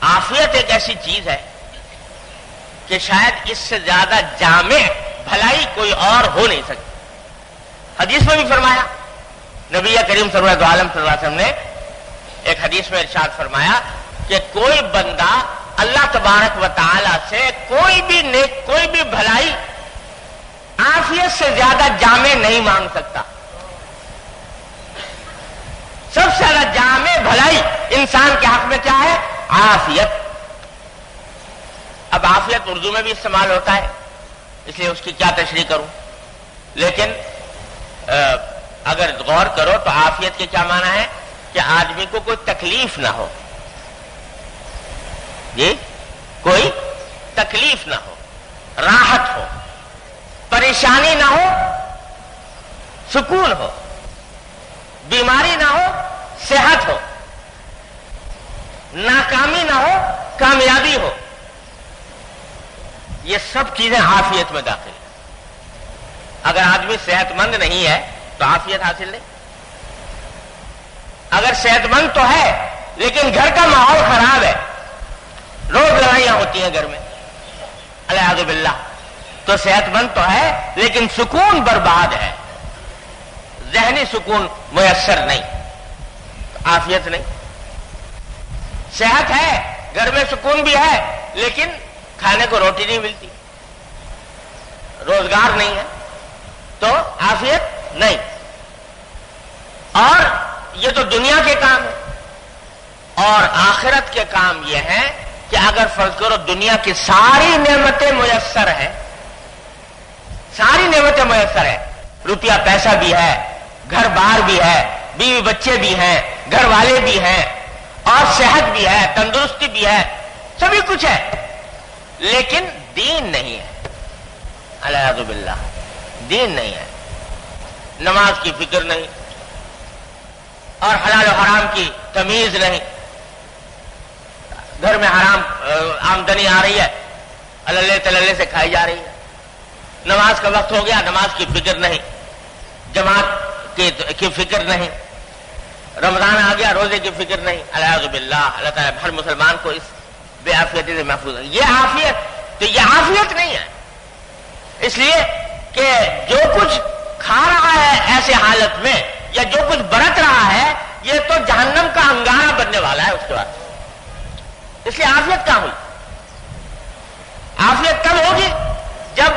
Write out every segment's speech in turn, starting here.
عافیت ایک ایسی چیز ہے کہ شاید اس سے زیادہ جامع بھلائی کوئی اور ہو نہیں سکتی. حدیث میں بھی فرمایا, نبی کریم صلی اللہ علیہ وسلم نے ایک حدیث میں ارشاد فرمایا کہ کوئی بندہ اللہ تبارک و تعالی سے کوئی بھی بھلائی عافیت سے زیادہ جامع نہیں مانگ سکتا. سب سے زیادہ جامع بھلائی انسان کے حق میں کیا ہے؟ عافیت. اب عافیت اردو میں بھی استعمال ہوتا ہے, اس لیے اس کی کیا تشریح کروں, لیکن اگر غور کرو تو عافیت کے کیا معنی ہے کہ آدمی کو کوئی تکلیف نہ ہو. جی, کوئی تکلیف نہ ہو, راحت ہو, پریشانی نہ ہو, سکون ہو, بیماری نہ ہو, صحت ہو, ناکامی نہ ہو, کامیابی ہو. یہ سب چیزیں عافیت میں داخل ہیں. اگر آدمی صحت مند نہیں ہے تو عافیت حاصل نہیں. اگر صحت مند تو ہے لیکن گھر کا ماحول خراب ہے, روز لڑائیاں ہوتی ہیں گھر میں, العیاذ باللہ, تو صحت مند تو ہے لیکن سکون برباد ہے, ذہنی سکون میسر نہیں, عافیت نہیں. صحت ہے, گھر میں سکون بھی ہے, لیکن کھانے کو روٹی نہیں ملتی, روزگار نہیں ہے, تو عافیت نہیں. اور یہ تو دنیا کے کام ہے, اور آخرت کے کام یہ ہیں کہ اگر فرض کرو دنیا کی ساری نعمتیں میسر ہیں, ساری نعمتیں میسر ہیں, روپیہ پیسہ بھی ہے, گھر بار بھی ہے, بیوی بچے بھی ہیں, گھر والے بھی ہیں, اور صحت بھی ہے, تندرستی بھی ہے, سبھی کچھ ہے, لیکن دین نہیں ہے, العیاذ باللہ, دین نہیں ہے. نماز کی فکر نہیں, اور حلال و حرام کی تمیز نہیں, گھر میں حرام آمدنی آ رہی ہے, اللہ تللے سے کھائی جا رہی ہے. نماز کا وقت ہو گیا, نماز کی فکر نہیں, جماعت کی فکر نہیں, رمضان آ گیا, روزے کی فکر نہیں. العیاذ باللہ, اللہ تعالیٰ ہر مسلمان کو اس بے عافیتی سے محفوظ ہے. یہ عافیت, تو یہ عافیت نہیں ہے, اس لیے کہ جو کچھ کھا رہا ہے ایسے حالت میں, یا جو کچھ برت رہا ہے, یہ تو جہنم کا انگارہ بننے والا ہے اس کے بعد. اس لیے عافیت کہاں ہوئی؟ عافیت کب ہوگی؟ جب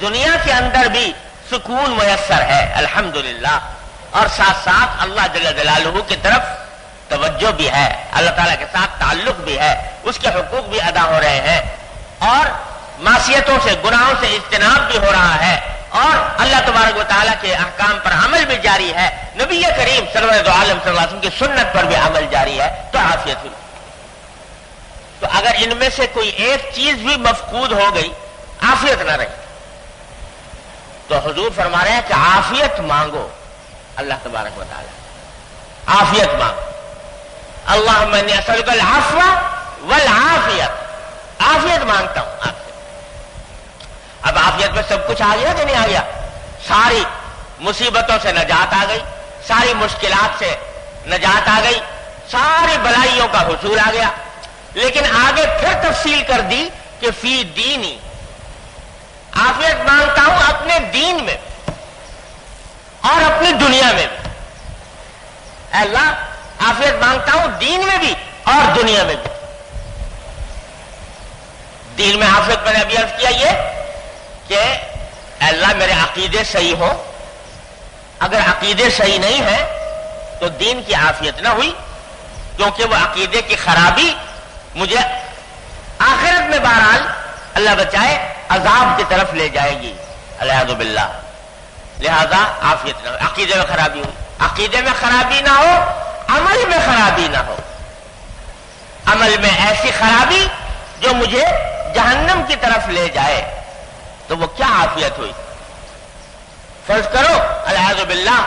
دنیا کے اندر بھی سکون میسر ہے الحمدللہ, اور ساتھ ساتھ اللہ جل جلالہ کی طرف توجہ بھی ہے, اللہ تعالیٰ کے ساتھ تعلق بھی ہے, اس کے حقوق بھی ادا ہو رہے ہیں, اور معصیتوں سے, گناہوں سے اجتناب بھی ہو رہا ہے, اور اللہ تبارک و تعالیٰ کے احکام پر عمل بھی جاری ہے, نبی کریم صلی اللہ علیہ وسلم کی سنت پر بھی عمل جاری ہے, تو عافیت ہوئی. تو اگر ان میں سے کوئی ایک چیز بھی مفقود ہو گئی, عافیت نہ رہی, تو حضور فرما رہے ہیں کہ عافیت مانگو اللہ تبارک و تعالیٰ, عافیت مانگو. اللہم انی اسألک العفو والعافیت, عافیت مانگتا ہوں, عافیت. اب عافیت میں سب کچھ آ گیا کہ نہیں آ گیا؟ ساری مصیبتوں سے نجات آ گئی, ساری مشکلات سے نجات آ گئی, ساری بلائیوں کا حصول آ گیا. لیکن آگے پھر تفصیل کر دی کہ فی دینی, عافیت مانگتا ہوں اپنے دین میں اور اپنی دنیا میں بھی. اے اللہ, عافیت مانگتا ہوں دین میں بھی اور دنیا میں بھی. دین میں عافیت میں نے ابھی عرض کیا یہ کہ اے اللہ میرے عقیدے صحیح ہو, اگر عقیدے صحیح نہیں ہیں تو دین کی عافیت نہ ہوئی, کیونکہ وہ عقیدے کی خرابی مجھے آخرت میں بہرحال اللہ بچائے عذاب کی طرف لے جائے گی, العیاذ باللہ. لہذا عافیت نہ ہو, عقیدے میں خرابی ہوئی, عقیدے میں خرابی نہ ہو, عمل میں خرابی نہ ہو, عمل میں ایسی خرابی جو مجھے جہنم کی طرف لے جائے, تو وہ کیا عافیت ہوئی؟ فرض کرو العیاذ باللہ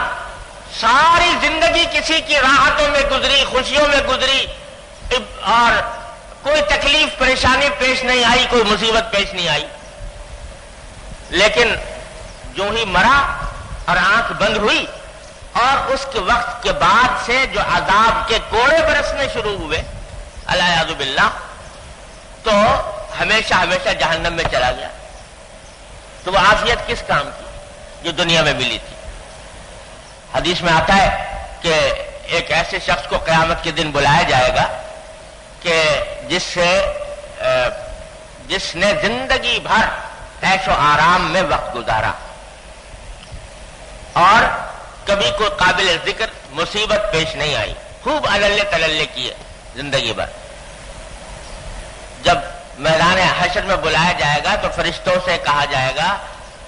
ساری زندگی کسی کی راحتوں میں گزری, خوشیوں میں گزری, اور کوئی تکلیف پریشانی پیش نہیں آئی, کوئی مصیبت پیش نہیں آئی, لیکن جو ہی مرا اور آنکھ بند ہوئی اور اس کے وقت کے بعد سے جو عذاب کے کوڑے برسنے شروع ہوئے, العیاذ باللہ, تو ہمیشہ ہمیشہ جہنم میں چلا گیا، تو وہ عافیت کس کام کی جو دنیا میں ملی تھی؟ حدیث میں آتا ہے کہ ایک ایسے شخص کو قیامت کے دن بلایا جائے گا کہ جس نے زندگی بھر عیش و آرام میں وقت گزارا اور کبھی کوئی قابل ذکر مصیبت پیش نہیں آئی، خوب عللے تللے کیے زندگی بھر. جب میدان حشر میں بلایا جائے گا تو فرشتوں سے کہا جائے گا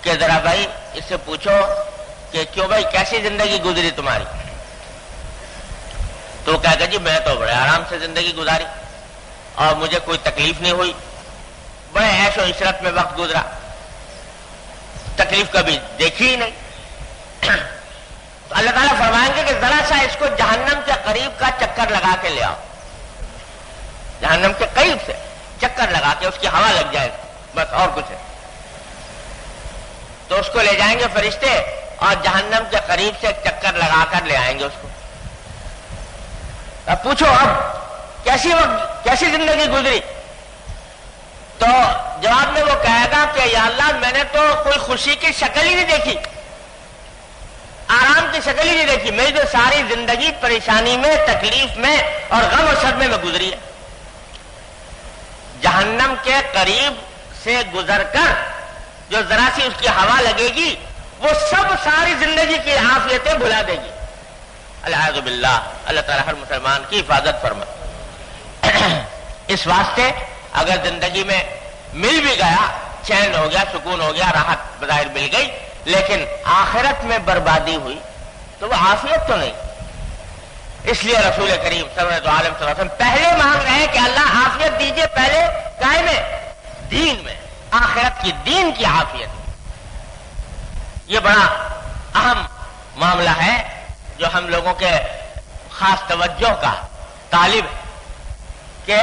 کہ ذرا بھائی اس سے پوچھو کہ کیوں بھائی کیسی زندگی گزری تمہاری؟ تو وہ کہے گا جی میں تو بڑے آرام سے زندگی گزاری اور مجھے کوئی تکلیف نہیں ہوئی، بڑے عیش و عشرت میں وقت گزرا، تکلیف کبھی دیکھی ہی نہیں. تو اللہ تعالیٰ فرمائیں گے کہ ذرا سا اس کو جہنم کے قریب کا چکر لگا کے لے آؤ، جہنم کے قریب سے چکر لگا کے اس کی ہوا لگ جائے بس، اور کچھ ہے. تو اس کو لے جائیں گے فرشتے اور جہنم کے قریب سے ایک چکر لگا کر لے آئیں گے اس کو. اب پوچھو اب کیسی زندگی گزری؟ تو جواب میں وہ کہے گا کہ یا اللہ میں نے تو کوئی خوشی کی شکل ہی نہیں دیکھی، آرام کی شکل ہی نہیں دیکھی، میری تو ساری زندگی پریشانی میں، تکلیف میں اور غم و صدمے میں گزری ہے. جہنم کے قریب سے گزر کر جو ذرا سی اس کی ہوا لگے گی وہ سب ساری زندگی کی عافیتیں بھلا دے گی. العیاذ باللہ، اللہ تعالیٰ ہر مسلمان کی حفاظت فرمائے. اس واسطے اگر زندگی میں مل بھی گیا، چین ہو گیا، سکون ہو گیا، راحت بظاہر مل گئی، لیکن آخرت میں بربادی ہوئی تو وہ عافیت تو نہیں. اس لیے رسول کریم صلی اللہ علیہ وسلم پہلے مانگ رہے ہیں کہ اللہ عافیت دیجئے، پہلے کائے میں؟ دین میں، آخرت کی، دین کی عافیت. یہ بڑا اہم معاملہ ہے جو ہم لوگوں کے خاص توجہ کا طالب ہے کہ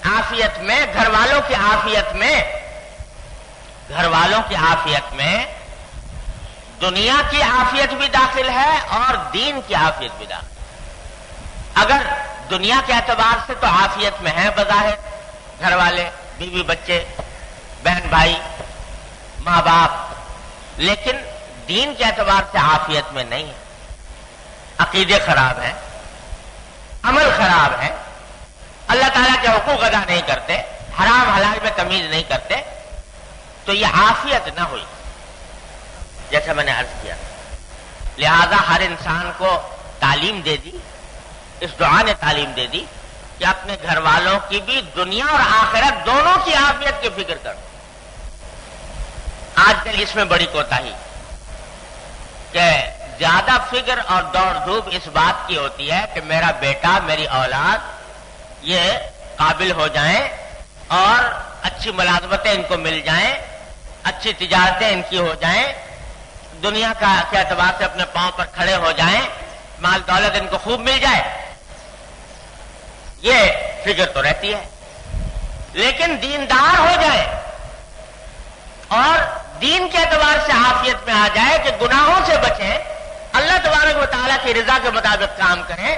عافیت میں، گھر والوں کی عافیت میں دنیا کی عافیت بھی داخل ہے اور دین کی عافیت بھی داخل. اگر دنیا کے اعتبار سے تو عافیت میں ہے بظاہر، گھر والے، بیوی بچے، بہن بھائی، ماں باپ، لیکن دین کے اعتبار سے عافیت میں نہیں ہے. عقیدے خراب ہیں، عمل خراب ہے، اللہ تعالیٰ کے حقوق ادا نہیں کرتے، حرام حلال میں تمیز نہیں کرتے، تو یہ عافیت نہ ہوئی جیسا میں نے عرض کیا. لہذا ہر انسان کو تعلیم دے دی، اس دعا نے تعلیم دے دی کہ اپنے گھر والوں کی بھی دنیا اور آخرت دونوں کی عافیت کی فکر کرو. آج کل اس میں بڑی کوتاہی کہ زیادہ فکر اور دوڑ دھوپ اس بات کی ہوتی ہے کہ میرا بیٹا، میری اولاد یہ قابل ہو جائیں اور اچھی ملازمتیں ان کو مل جائیں، اچھی تجارتیں ان کی ہو جائیں، دنیا کے اعتبار سے اپنے پاؤں پر کھڑے ہو جائیں، مال دولت ان کو خوب مل جائے. یہ فکر تو رہتی ہے، لیکن دیندار ہو جائے اور دین کے اعتبار سے عافیت میں آ جائے کہ گناہوں سے بچیں، اللہ تبارک و تعالیٰ کی رضا کے مطابق کام کریں،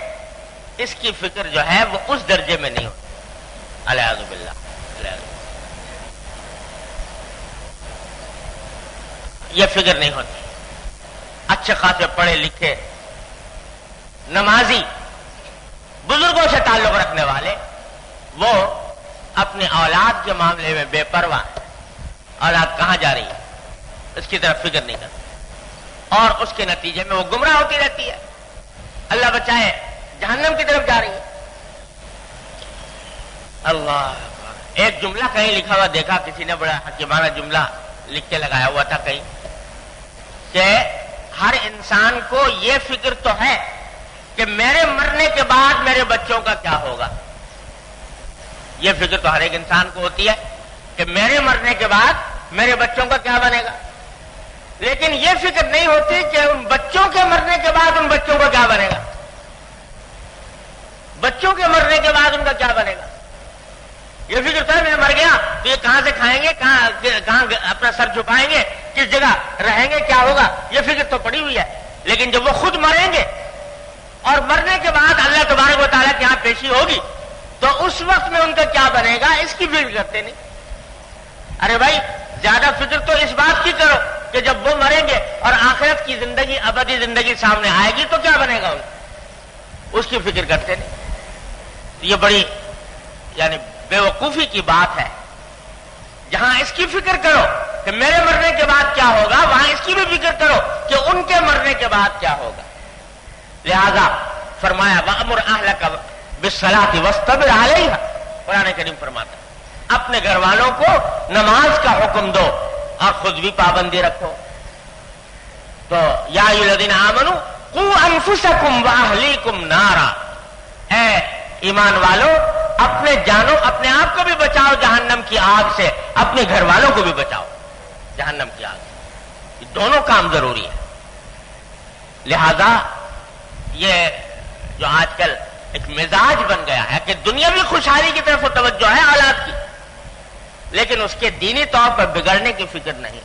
اس کی فکر جو ہے وہ اس درجے میں نہیں ہوتی. العیاذ باللہ. یہ فکر نہیں ہوتی. اچھے خاصے پڑھے لکھے نمازی بزرگوں سے تعلق رکھنے والے وہ اپنے اولاد کے معاملے میں بے پرواہ ہیں. اولاد کہاں جا رہی ہے اس کی طرف فکر نہیں کرتے اور اس کے نتیجے میں وہ گمراہ ہوتی رہتی ہے. اللہ بچائے، جہنم کی طرف جا رہی ہے. اللہ. ایک جملہ کہیں لکھا ہوا دیکھا کسی نے، بڑا حکیمانہ جملہ لکھ کے لگایا ہوا تھا کہیں کہ ہر انسان کو یہ فکر تو ہے کہ میرے مرنے کے بعد میرے بچوں کا کیا ہوگا. یہ فکر تو ہر ایک انسان کو ہوتی ہے کہ میرے مرنے کے بعد میرے بچوں کا کیا بنے گا، لیکن یہ فکر نہیں ہوتی کہ ان بچوں کے مرنے کے بعد ان بچوں کا کیا بنے گا، بچوں کے مرنے کے بعد ان کا کیا بنے گا. یہ فکر تو ہے میں مر گیا تو یہ کہاں سے کھائیں گے، کہاں اپنا سر چھپائیں گے، کس جگہ رہیں گے، کیا ہوگا، یہ فکر تو پڑی ہوئی ہے. لیکن جب وہ خود مریں گے اور مرنے کے بعد اللہ تبارک و تعالیٰ کے یہاں پیشی ہوگی تو اس وقت میں ان کا کیا بنے گا اس کی فکر کرتے نہیں. ارے بھائی زیادہ فکر تو اس بات کی کرو کہ جب وہ مریں گے اور آخرت کی زندگی ابدی زندگی سامنے آئے گی تو کیا بنے گا ان کو، اس کی فکر کرتے نہیں. یہ بڑی یعنی بے وقوفی کی بات ہے. جہاں اس کی فکر کرو کہ میرے مرنے کے بعد کیا ہوگا، وہاں اس کی بھی فکر کرو کہ ان کے مرنے کے بعد کیا ہوگا. لہذا فرمایا وَأْمُرْ أَهْلَكَ بِالصَّلَاةِ وَاسْتَبِرْ عَلَيْهَا. قرآن کریم فرماتا ہے اپنے گھر والوں کو نماز کا حکم دو اور خود بھی پابندی رکھو. تو یا ایھا الذین آمنوا قوا انفسکم واہلیکم نارا، اے ایمان والو اپنے جانو اپنے آپ کو بھی بچاؤ جہنم کی آگ سے، اپنے گھر والوں کو بھی بچاؤ جہنم کی آگ سے. یہ دونوں کام ضروری ہے. لہذا یہ جو آج کل ایک مزاج بن گیا ہے کہ دنیاوی خوشحالی کی طرف توجہ ہے اولاد کی، لیکن اس کے دینی طور پر بگڑنے کی فکر نہیں.